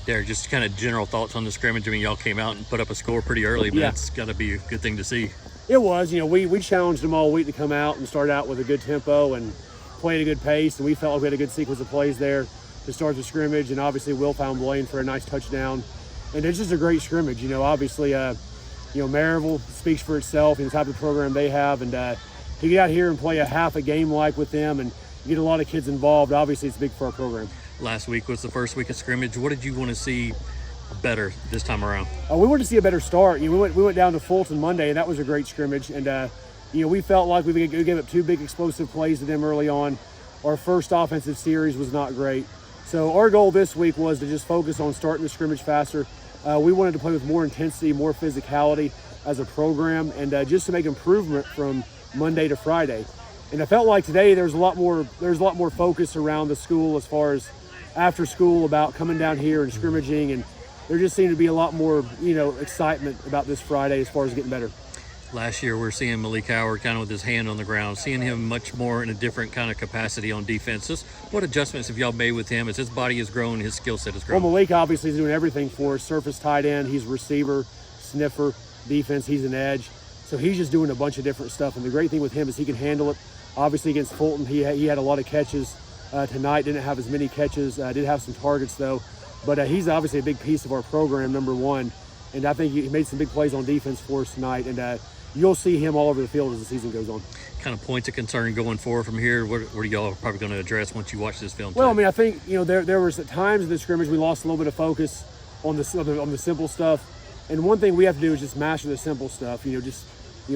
Derek, just kind of general thoughts on the scrimmage. I mean, y'all came out and put up a score pretty early, but it's got to be a good thing to see. It was. We challenged them all week to come out and start out with a good tempo and play at a good pace, and we felt like we had a good sequence of plays there to start the scrimmage, and obviously Will found Blaine for a nice touchdown. And it's just a great scrimmage. Obviously, Maryville speaks for itself and the type of program they have, and to get out here and play a half a game like with them and get a lot of kids involved, obviously it's big for our program. Last week was the first week of scrimmage. What did you want to see better this time around? We wanted to see a better start. We went down to Fulton Monday, and that was a great scrimmage. And we felt like we gave up two big explosive plays to them early on. Our first offensive series was not great. So our goal this week was to just focus on starting the scrimmage faster. We wanted to play with more intensity, more physicality as a program, and just to make improvement from Monday to Friday. And I felt like today there's a lot more focus around the school as far as after school about coming down here and scrimmaging, and there just seemed to be a lot more excitement about this Friday as far as getting better. Last year we're seeing Malik Howard kind of with his hand on the ground, seeing him much more in a different kind of capacity on defense. Just what adjustments have y'all made with him as his body has grown, his skill set has grown? Well, Malik obviously is doing everything for us. Surface tight end, he's receiver, sniffer, defense, he's an edge. So he's just doing a bunch of different stuff, and the great thing with him is he can handle it. Obviously against Fulton, he had a lot of catches. Tonight didn't have as many catches, did have some targets though, but he's obviously a big piece of our program, number one, and I think he made some big plays on defense for us tonight, and you'll see him all over the field as the season goes on. Kind of points of concern going forward from here, what are y'all probably going to address once you watch this film? Well, I think there was at times in the scrimmage we lost a little bit of focus on the simple stuff, and one thing we have to do is just master the simple stuff,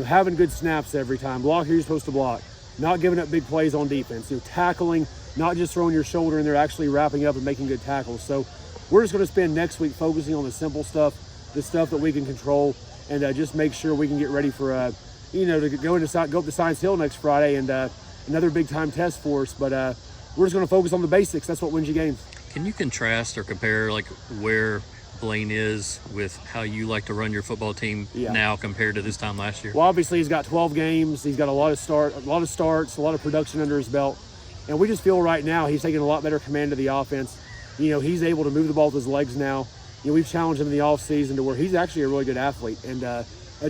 having good snaps every time, block who you're supposed to block, not giving up big plays on defense, tackling, not just throwing your shoulder in there, actually wrapping up and making good tackles. So we're just going to spend next week focusing on the simple stuff, the stuff that we can control, and just make sure we can get ready for, to go up to Science Hill next Friday, and another big time test for us. But we're just going to focus on the basics. That's what wins you games. Can you contrast or compare where Blaine is with how you like to run your football team now compared to this time last year? Well, obviously he's got 12 games. He's got a lot of starts, a lot of production under his belt. And we just feel right now he's taking a lot better command of the offense. He's able to move the ball with his legs now. We've challenged him in the offseason to where he's actually a really good athlete and a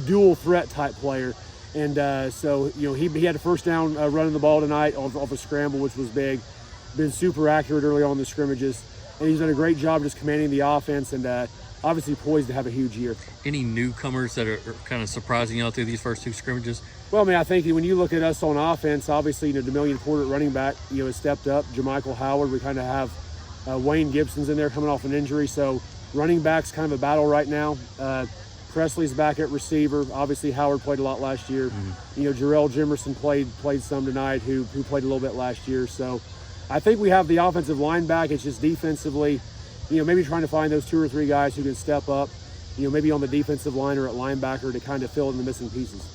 dual threat type player. And so he had a first down running the ball tonight off a scramble, which was big. Been super accurate early on in the scrimmages. And he's done a great job just commanding the offense, and obviously poised to have a huge year. Any newcomers that are kind of surprising y'all through these first two scrimmages? Well, I think when you look at us on offense, obviously, Demillion Porter at running back, has stepped up. Jermichael Howard, we kind of have Wayne Gibson's in there coming off an injury. So running back's kind of a battle right now. Presley's back at receiver. Obviously, Howard played a lot last year. Mm-hmm. Jarrell Jimerson played some tonight, who played a little bit last year. So I think we have the offensive line back. It's just defensively, maybe trying to find those two or three guys who can step up, maybe on the defensive line or at linebacker to kind of fill in the missing pieces.